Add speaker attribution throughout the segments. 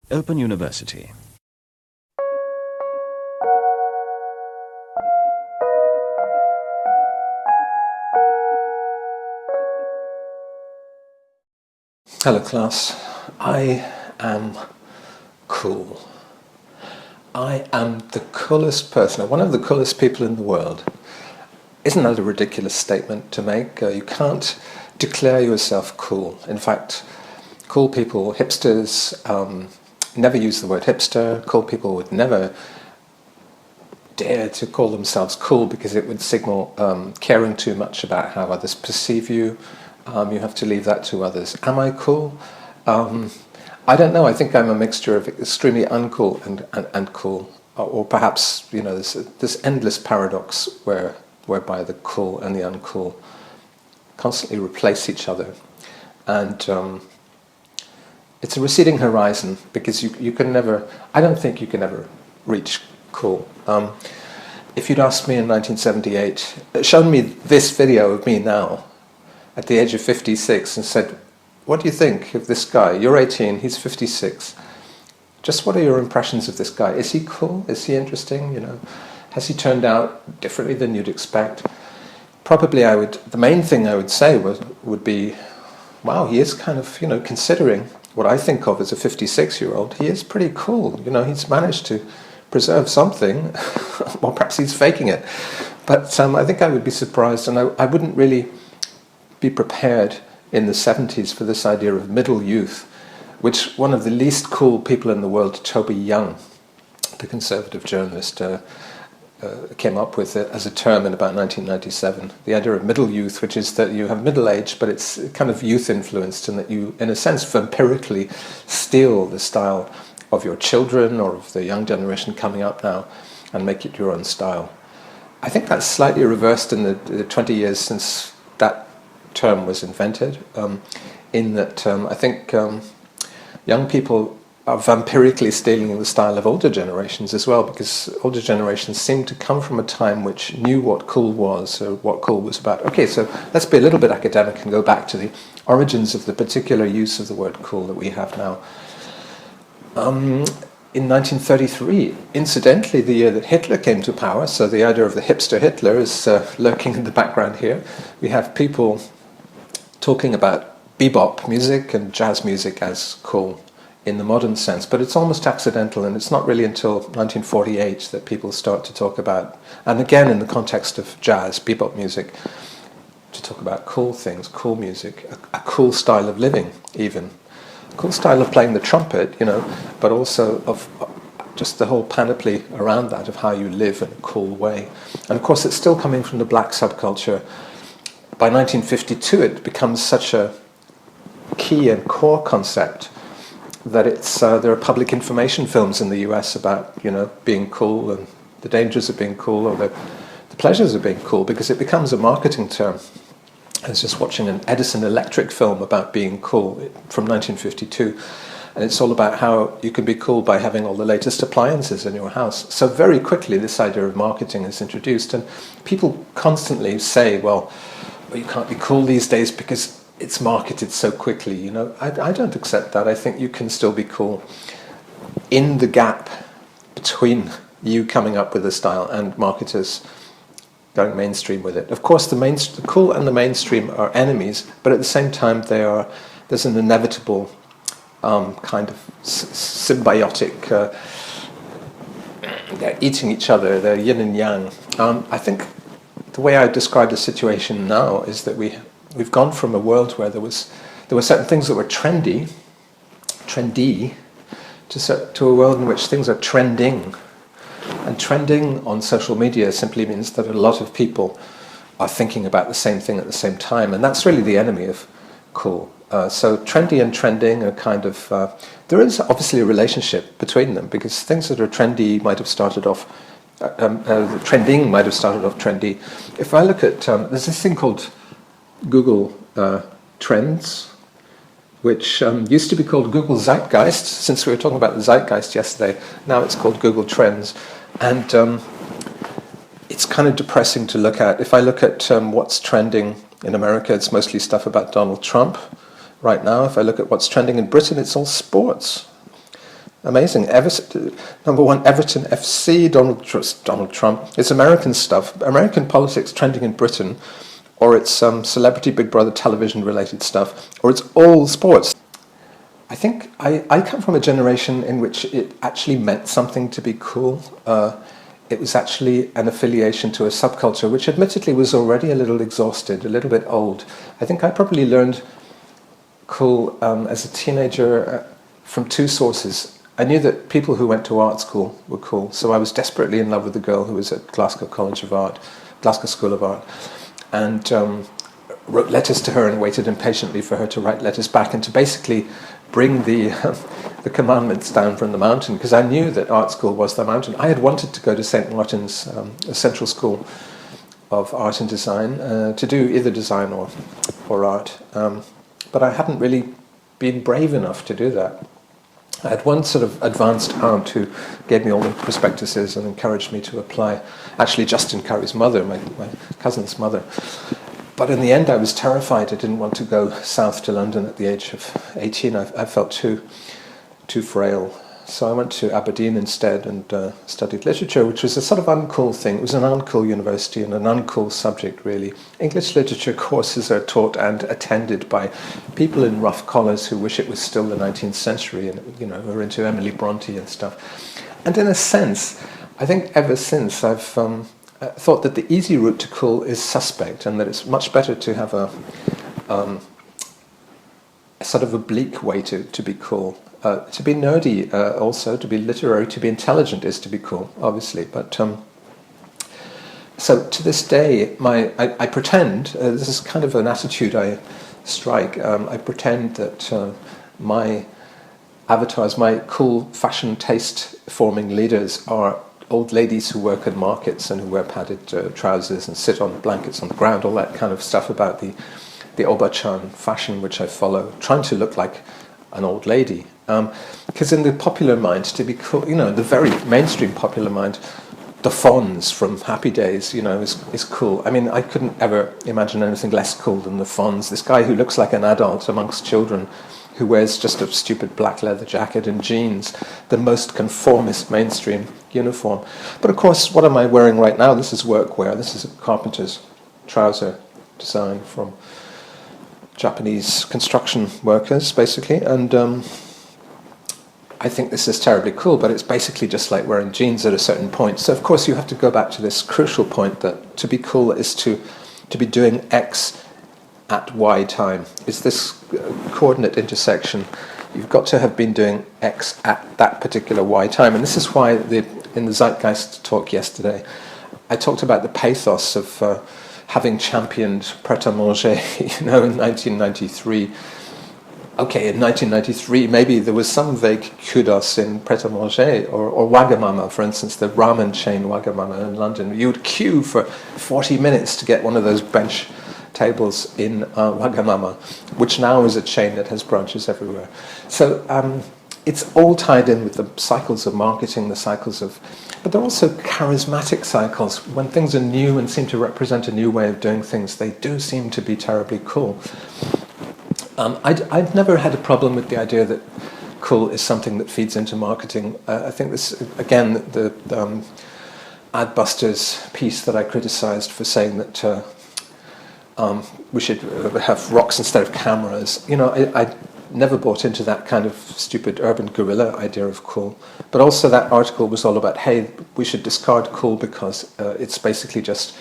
Speaker 1: Open University.
Speaker 2: Hello class, I am cool. I am the coolest person, one of the coolest people in the world. Isn't that a ridiculous statement to make? You can't declare yourself cool. In fact, cool people, hipsters, never use the word hipster. Cool people would never dare to call themselves cool because it would signal caring too much about how others perceive you. You have to leave that to others. Am I cool? I don't know. I think I'm a mixture of extremely uncool and cool. Or perhaps, you know, this endless paradox whereby the cool and the uncool constantly replace each other. And it's a receding horizon because you can never, I don't think you can ever reach cool. If you'd asked me in 1978, shown me this video of me now, at the age of 56, and said, what do you think of this guy? You're 18, he's 56. Just what are your impressions of this guy? Is he cool? Is he interesting? You know, has he turned out differently than you'd expect? Probably the main thing I would say would be, wow, he is kind of, you know, considering what I think of as a 56-year-old, he is pretty cool. You know, he's managed to preserve something. Well, perhaps he's faking it. But I think I would be surprised, and I wouldn't really be prepared in the 70s for this idea of middle youth, which one of the least cool people in the world, Toby Young, the conservative journalist, came up with it as a term in about 1997. The idea of middle youth, which is that you have middle age, but it's kind of youth influenced, and that you, in a sense, vampirically steal the style of your children or of the young generation coming up now and make it your own style. I think that's slightly reversed in the 20 years since that term was invented, in that I think young people are vampirically stealing the style of older generations as well, because older generations seem to come from a time which knew what cool was, or what cool was about. Okay, so let's be a little bit academic and go back to the origins of the particular use of the word cool that we have now. In 1933, incidentally, the year that Hitler came to power, so the idea of the hipster Hitler is lurking in the background here. We have people talking about bebop music and jazz music as cool in the modern sense, but it's almost accidental, and it's not really until 1948 that people start to talk about, and again in the context of jazz, bebop music, to talk about cool things, cool music, a cool style of living even. A cool style of playing the trumpet, you know, but also of just the whole panoply around that of how you live in a cool way. And of course it's still coming from the black subculture. By 1952 it becomes such a key and core concept that there are public information films in the US about, you know, being cool and the dangers of being cool, or the pleasures of being cool, because it becomes a marketing term. I was just watching an Edison Electric film about being cool from 1952, and it's all about how you can be cool by having all the latest appliances in your house. So very quickly this idea of marketing is introduced, and people constantly say, well, you can't be cool these days because it's marketed so quickly. You know, I don't accept that. I think you can still be cool in the gap between you coming up with a style and marketers going mainstream with it. Of course, the cool and the mainstream are enemies, but at the same time there's an inevitable kind of symbiotic, they're eating each other, they're yin and yang. I think the way I describe the situation now is that we've gone from a world where there were certain things that were trendy, to a world in which things are trending. And trending on social media simply means that a lot of people are thinking about the same thing at the same time, and that's really the enemy of cool. So trendy and trending are kind of, there is obviously a relationship between them, because things that are trendy might have started off, trending might have started off trendy. If I look at, there's this thing called Google Trends, which used to be called Google Zeitgeist, since we were talking about the Zeitgeist yesterday. Now it's called Google Trends, and it's kind of depressing to look at. If I look at what's trending in America, it's mostly stuff about Donald Trump right now. If I look at what's trending in Britain, it's all sports. amazing. Number one, Everton FC, Donald Trump. It's American stuff, American politics trending in Britain, or it's celebrity Big Brother television related stuff, or it's all sports. I think I come from a generation in which it actually meant something to be cool. It was actually an affiliation to a subculture, which admittedly was already a little exhausted, a little bit old. I think I probably learned cool as a teenager from two sources. I knew that people who went to art school were cool, so I was desperately in love with the girl who was at Glasgow School of Art, and wrote letters to her and waited impatiently for her to write letters back and to basically bring the commandments down from the mountain, because I knew that art school was the mountain. I had wanted to go to St. Martin's Central School of Art and Design to do either design or art, but I hadn't really been brave enough to do that. I had one sort of advanced aunt who gave me all the prospectuses and encouraged me to apply. Actually, Justin Curry's mother, my cousin's mother. But in the end, I was terrified. I didn't want to go south to London at the age of 18. I felt too frail. So I went to Aberdeen instead and studied literature, which was a sort of uncool thing. It was an uncool university and an uncool subject, really. English literature courses are taught and attended by people in rough collars who wish it was still the 19th century and, you know, are into Emily Bronte and stuff. And in a sense, I think ever since I've thought that the easy route to cool is suspect, and that it's much better to have a sort of oblique way to be cool. To be nerdy, also, to be literary, to be intelligent is to be cool, obviously. But so to this day, I pretend, this is kind of an attitude I strike, I pretend that my avatars, my cool fashion taste-forming leaders are old ladies who work at markets and who wear padded trousers and sit on blankets on the ground, all that kind of stuff about the Obachan fashion which I follow, trying to look like an old lady. Because in the popular mind, to be cool, you know, the very mainstream popular mind, the Fonz from Happy Days, you know, is cool. I mean, I couldn't ever imagine anything less cool than the Fonz. This guy who looks like an adult amongst children, who wears just a stupid black leather jacket and jeans, the most conformist mainstream uniform. But of course, what am I wearing right now? This is workwear. This is a carpenter's trouser design from Japanese construction workers, basically. And I think this is terribly cool, but it's basically just like wearing jeans at a certain point. So of course you have to go back to this crucial point that to be cool is to be doing X at Y time. Is this coordinate intersection? You've got to have been doing X at that particular Y time. And this is why in the Zeitgeist talk yesterday, I talked about the pathos of having championed Pret-a-Manger, you know, in 1993. Okay, in 1993, maybe there was some vague kudos in Pret-a-Manger or Wagamama, for instance, the ramen chain Wagamama in London. You would queue for 40 minutes to get one of those bench tables in Wagamama, which now is a chain that has branches everywhere. So it's all tied in with the cycles of marketing, the cycles of... But they're also charismatic cycles. When things are new and seem to represent a new way of doing things, they do seem to be terribly cool. I've never had a problem with the idea that cool is something that feeds into marketing. I think this, again, the Adbusters piece that I criticised for saying that we should have rocks instead of cameras. You know, I never bought into that kind of stupid urban guerrilla idea of cool. But also that article was all about, hey, we should discard cool because it's basically just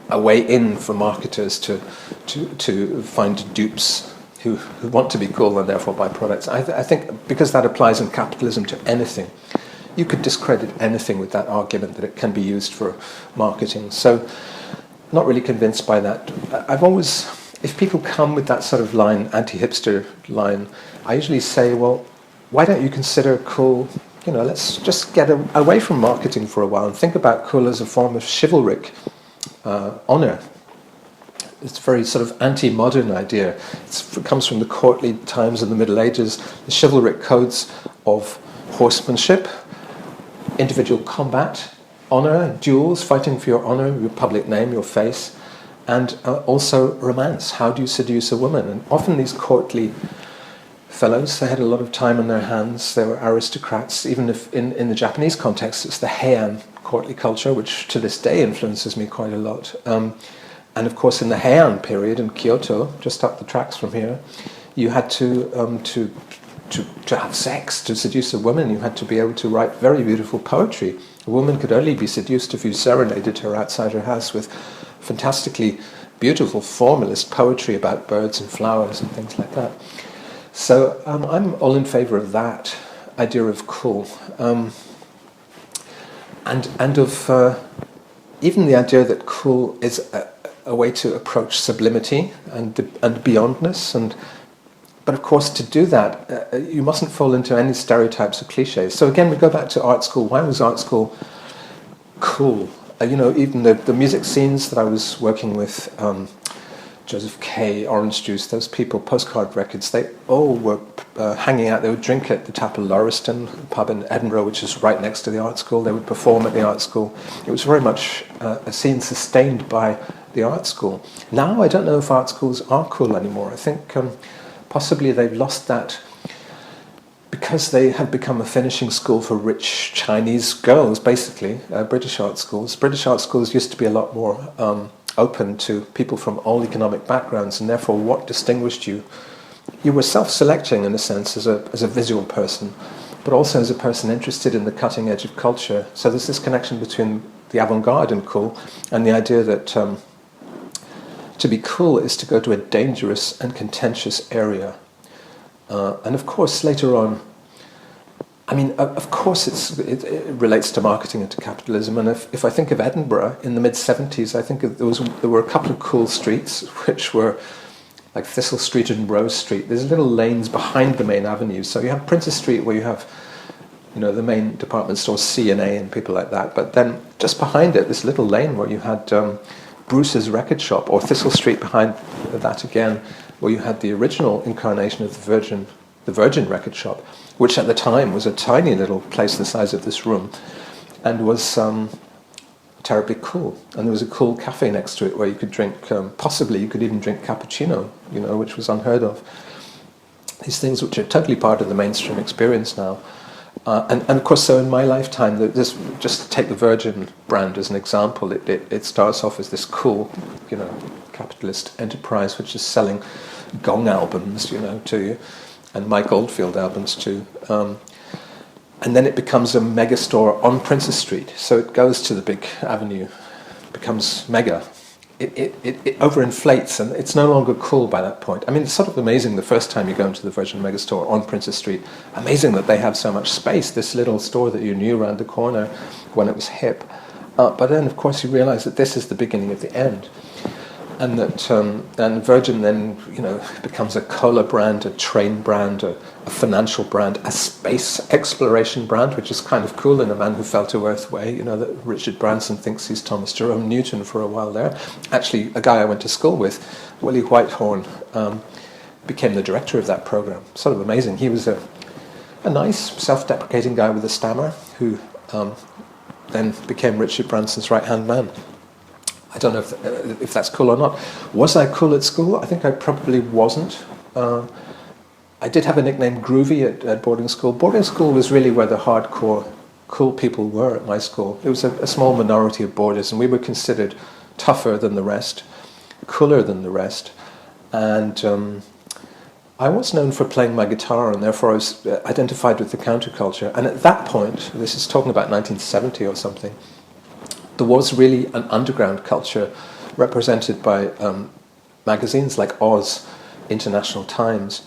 Speaker 2: a way in for marketers to find dupes who want to be cool and therefore buy products. I think because that applies in capitalism to anything, you could discredit anything with that argument that it can be used for marketing. So, not really convinced by that. I've always, if people come with that sort of line, anti-hipster line, I usually say, well, why don't you consider cool, you know, let's just get away from marketing for a while and think about cool as a form of chivalric honour. It's a very sort of anti-modern idea. It comes from the courtly times of the Middle Ages, the chivalric codes of horsemanship, individual combat, honour, duels, fighting for your honour, your public name, your face, and also romance. How do you seduce a woman? And often these courtly fellows. They had a lot of time on their hands. They were aristocrats. Even if in the Japanese context, it's the Heian courtly culture, which to this day influences me quite a lot. And of course, in the Heian period in Kyoto, just up the tracks from here, you had to have sex, to seduce a woman. You had to be able to write very beautiful poetry. A woman could only be seduced if you serenaded her outside her house with fantastically beautiful formalist poetry about birds and flowers and things like that. So I'm all in favour of that idea of cool, and of even the idea that cool is a way to approach sublimity and beyondness. But of course, to do that, you mustn't fall into any stereotypes or cliches. So again, we go back to art school. Why was art school cool? Even the music scenes that I was working with, Joseph Kay, Orange Juice, those people, Postcard Records, they all were hanging out. They would drink at the Tap of Lauriston pub in Edinburgh, which is right next to the art school. They would perform at the art school. It was very much a scene sustained by the art school. Now I don't know if art schools are cool anymore. I think possibly they've lost that because they have become a finishing school for rich Chinese girls, basically, British art schools. British art schools used to be a lot more open to people from all economic backgrounds, and therefore what distinguished you? You were self-selecting, in a sense, as a visual person, but also as a person interested in the cutting edge of culture. So there's this connection between the avant-garde and cool, and the idea that to be cool is to go to a dangerous and contentious area. And of course, later on, of course it relates to marketing and to capitalism. And if I think of Edinburgh in the mid-70s, I think there were a couple of cool streets, which were like Thistle Street and Rose Street. There's little lanes behind the main avenues. So you have Princess Street, where you have the main department stores, C&A and people like that. But then just behind it, this little lane where you had Bruce's record shop, or Thistle Street behind that again, where you had the original incarnation of the Virgin record shop, which at the time was a tiny little place the size of this room, and was terribly cool. And there was a cool cafe next to it where you could drink, possibly you could even drink cappuccino, which was unheard of. These things which are totally part of the mainstream experience now. And of course, so in my lifetime, just take the Virgin brand as an example. It starts off as this cool, capitalist enterprise which is selling Gong albums, to you, and Mike Oldfield albums too. And then it becomes a mega store on Princess Street. So it goes to the big avenue, becomes mega. It overinflates, and it's no longer cool by that point. It's sort of amazing the first time you go into the Virgin Megastore on Princess Street. Amazing that they have so much space, this little store that you knew around the corner when it was hip. But then, of course, you realize that this is the beginning of the end. And that and Virgin then, becomes a cola brand, a train brand, a financial brand, a space exploration brand, which is kind of cool in A Man Who Fell to Earth way. That Richard Branson thinks he's Thomas Jerome Newton for a while there. Actually, a guy I went to school with, Willie Whitehorn, became the director of that program. Sort of amazing. He was a nice, self-deprecating guy with a stammer who then became Richard Branson's right-hand man. I don't know if that's cool or not. Was I cool at school? I think I probably wasn't. I did have a nickname, Groovy, at boarding school. Boarding school was really where the hardcore cool people were at my school. It was a small minority of boarders, and we were considered tougher than the rest, cooler than the rest. And I was known for playing my guitar, and therefore I was identified with the counterculture. And at that point, this is talking about 1970 or something, there was really an underground culture represented by magazines like Oz, International Times,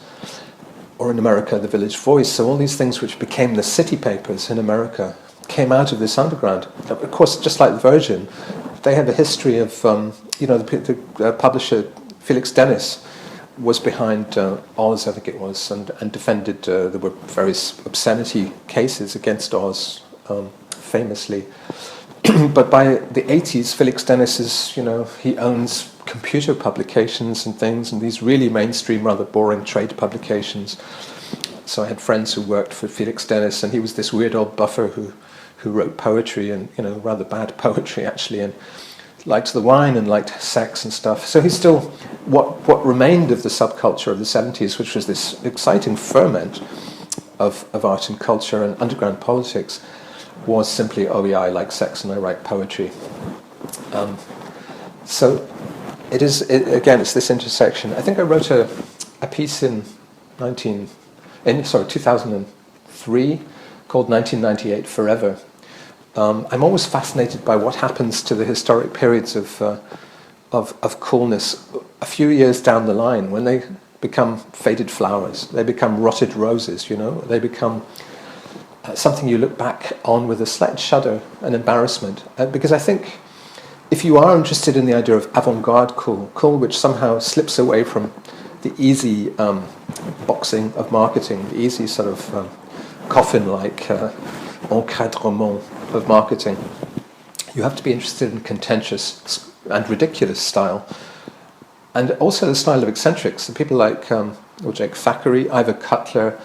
Speaker 2: or in America, The Village Voice. So all these things which became the city papers in America came out of this underground. Of course, just like Virgin, they have a history of, the publisher Felix Dennis was behind Oz, I think it was, and defended, there were various obscenity cases against Oz, famously. But by the 80s, Felix Dennis is, he owns computer publications and things, and these really mainstream, rather boring trade publications. So I had friends who worked for Felix Dennis, and he was this weird old buffer who wrote poetry, and rather bad poetry actually, and liked the wine and liked sex and stuff. So he's still what remained of the subculture of the 70s, which was this exciting ferment of art and culture and underground politics, was simply, oh yeah, I like sex and I write poetry. So again, it's this intersection. I think I wrote a piece in 2003 called 1998 Forever. I'm always fascinated by what happens to the historic periods of coolness a few years down the line when they become faded flowers, they become rotted roses, they become something you look back on with a slight shudder and embarrassment. Because I think if you are interested in the idea of avant-garde cool which somehow slips away from the easy boxing of marketing, the easy sort of coffin-like encadrement of marketing, you have to be interested in contentious and ridiculous style. And also the style of eccentrics, the people like Jake Thackeray, Ivor Cutler,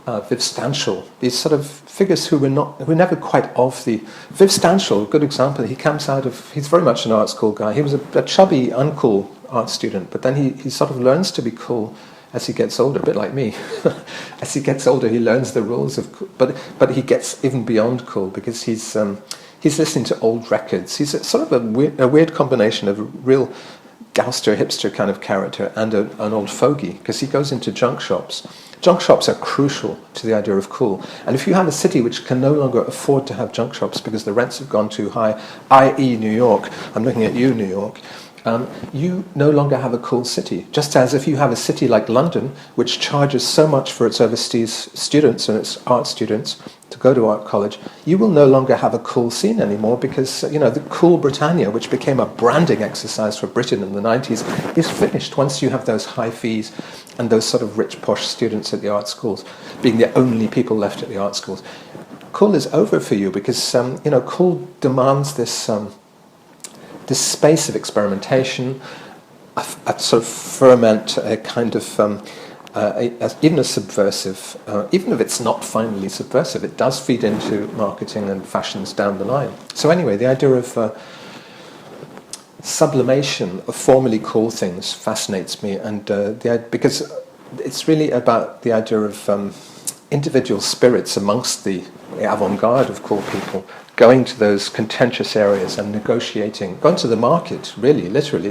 Speaker 2: Viv Stanshall, these sort of figures who were never quite of the... Viv Stanshall, a good example, he's very much an art school guy. He was a chubby, uncool art student, but then he sort of learns to be cool as he gets older, a bit like me. As he gets older, he learns the rules of cool, but he gets even beyond cool because he's listening to old records. He's sort of a weird combination of a real Gauster, hipster kind of character and an old fogey, because he goes into junk shops. Junk shops are crucial to the idea of cool. And if you have a city which can no longer afford to have junk shops because the rents have gone too high, i.e. New York, I'm looking at you, New York, you no longer have a cool city. Just as if you have a city like London, which charges so much for its overseas students and its art students to go to art college, you will no longer have a cool scene anymore because, the cool Britannia, which became a branding exercise for Britain in the 90s, is finished once you have those high fees and those sort of rich, posh students at the art schools being the only people left at the art schools. Cool is over for you because, cool demands this space of experimentation, a sort of ferment, a kind of, even a subversive, even if it's not finally subversive, it does feed into marketing and fashions down the line. So anyway, the idea of sublimation of formerly cool things fascinates me, and because it's really about the idea of individual spirits amongst the avant-garde of cool people, going to those contentious areas and negotiating, going to the market, really, literally.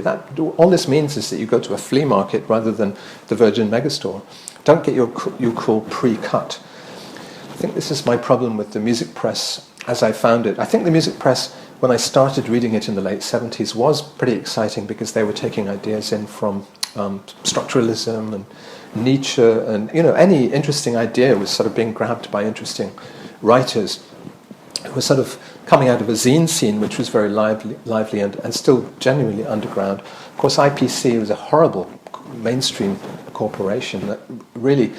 Speaker 2: All this means is that you go to a flea market rather than the Virgin Megastore. Don't get your cool pre-cut. I think this is my problem with the music press as I found it. I think the music press, when I started reading it in the late 70s, was pretty exciting because they were taking ideas in from structuralism and Nietzsche, and any interesting idea was sort of being grabbed by interesting writers who were sort of coming out of a zine scene which was very lively and still genuinely underground. Of course, IPC was a horrible mainstream corporation that really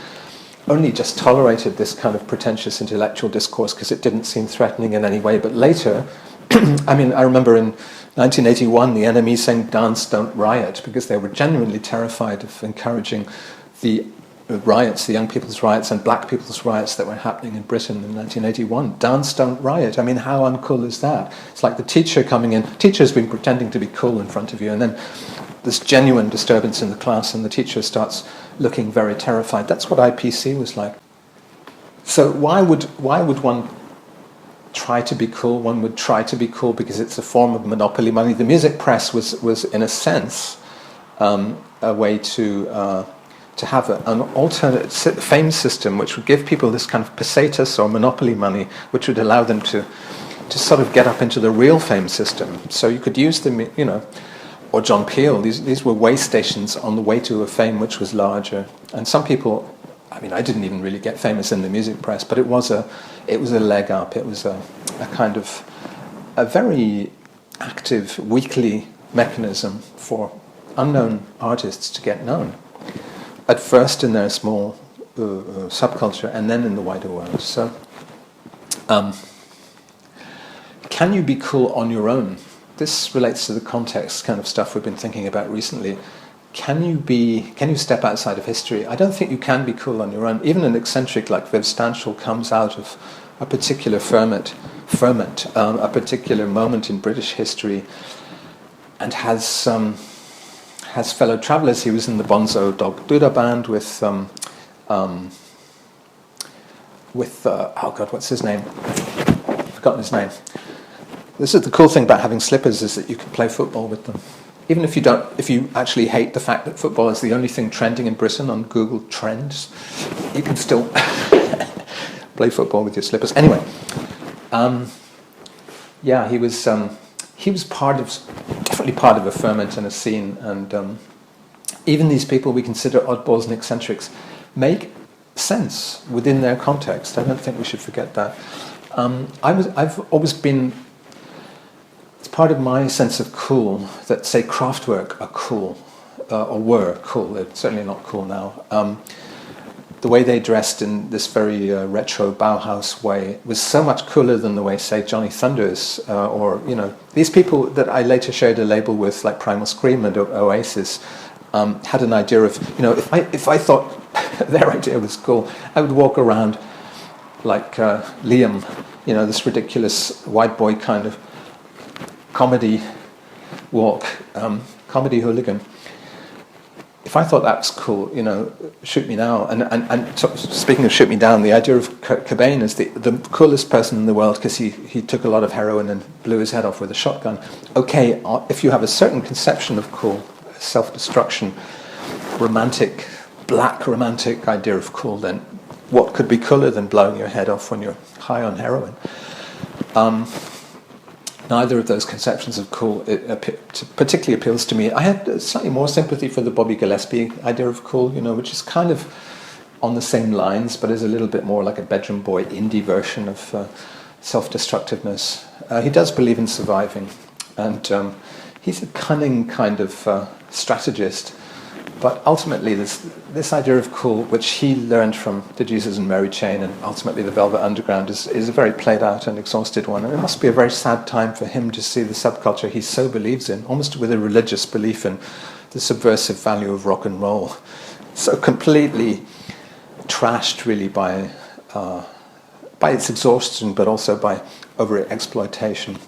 Speaker 2: only just tolerated this kind of pretentious intellectual discourse because it didn't seem threatening in any way. But later, I remember in 1981 the NME saying "Dance, Don't Riot" because they were genuinely terrified of encouraging the riots, the young people's riots and black people's riots that were happening in Britain in 1981. Dance, don't riot. How uncool is that? It's like the teacher coming in. Teacher's been pretending to be cool in front of you, and then this genuine disturbance in the class, and the teacher starts looking very terrified. That's what IPC was like. So why would one try to be cool? One would try to be cool because it's a form of monopoly money. The music press was in a sense, a way to have an alternate fame system which would give people this kind of pesetas or monopoly money, which would allow them to sort of get up into the real fame system. So you could use them, or John Peel. These were way stations on the way to a fame which was larger. And some people, I didn't even really get famous in the music press, but it was a leg up. It was a kind of a very active weekly mechanism for unknown artists to get known. At first in their small subculture and then in the wider world. So, can you be cool on your own? This relates to the context kind of stuff we've been thinking about recently. Can you step outside of history? I don't think you can be cool on your own. Even an eccentric like Viv Stanshall comes out of a particular ferment, a particular moment in British history. and has fellow travellers. He was in the Bonzo Dog Duda band with oh God, what's his name? I've forgotten his name. This is the cool thing about having slippers, is that you can play football with them. Even if you actually hate the fact that football is the only thing trending in Britain on Google Trends, you can still play football with your slippers. Anyway, yeah, he was definitely part of a ferment and a scene, and even these people we consider oddballs and eccentrics make sense within their context. I don't think we should forget that. I've always been. It's part of my sense of cool that, say, Kraftwerk are cool, or were cool. They're certainly not cool now. The way they dressed in this very retro Bauhaus way was so much cooler than the way, say, Johnny Thunders, or these people that I later shared a label with, like Primal Scream and Oasis, had an idea of, if I thought their idea was cool, I would walk around like Liam, this ridiculous white boy kind of comedy walk, comedy hooligan. If I thought that was cool, shoot me now. And speaking of shoot me down, the idea of Kurt Cobain as the coolest person in the world because he took a lot of heroin and blew his head off with a shotgun. Okay, if you have a certain conception of cool, self-destruction, romantic, black romantic idea of cool, then what could be cooler than blowing your head off when you're high on heroin? Neither of those conceptions of cool particularly appeals to me. I had slightly more sympathy for the Bobby Gillespie idea of cool, which is kind of on the same lines, but is a little bit more like a bedroom boy indie version of self-destructiveness. He does believe in surviving, and he's a cunning kind of strategist. But ultimately, this idea of cool, which he learned from the Jesus and Mary chain and ultimately the Velvet Underground, is a very played out and exhausted one. And it must be a very sad time for him to see the subculture he so believes in, almost with a religious belief in the subversive value of rock and roll, so completely trashed really by its exhaustion, but also by over-exploitation.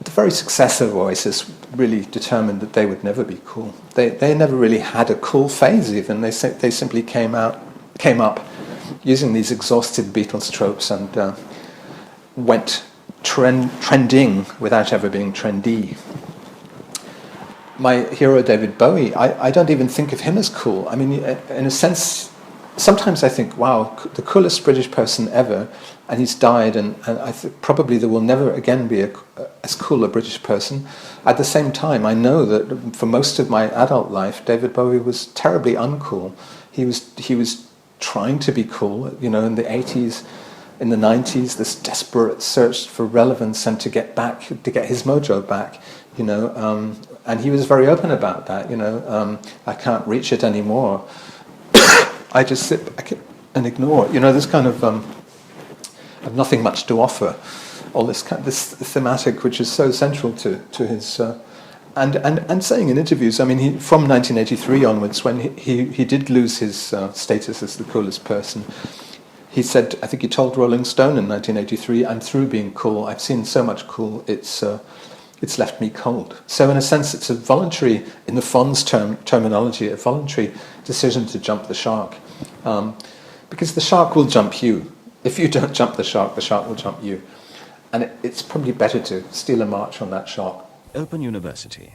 Speaker 2: The very success of Oasis really determined that they would never be cool. They never really had a cool phase even. They simply came up using these exhausted Beatles tropes and went trending without ever being trendy. My hero David Bowie, I don't even think of him as cool. I mean, in a sense, sometimes I think, wow, the coolest British person ever, and he's died, and I think probably there will never again be as cool a British person. At the same time, I know that for most of my adult life, David Bowie was terribly uncool. He was trying to be cool, in the 80s, in the 90s, this desperate search for relevance and to get his mojo back, and he was very open about that, I can't reach it anymore. I just sit back and ignore, this kind of nothing much to offer, all this thematic which is so central to his, and saying in interviews, I mean, from 1983 onwards, when he did lose his status as the coolest person, he said, I think he told Rolling Stone in 1983, I'm through being cool, I've seen so much cool, it's left me cold. So in a sense, it's a voluntary, in the Fonz terminology, a voluntary decision to jump the shark. Because the shark will jump you. If you don't jump the shark will jump you. And it's probably better to steal a march on that shark.
Speaker 1: Open University.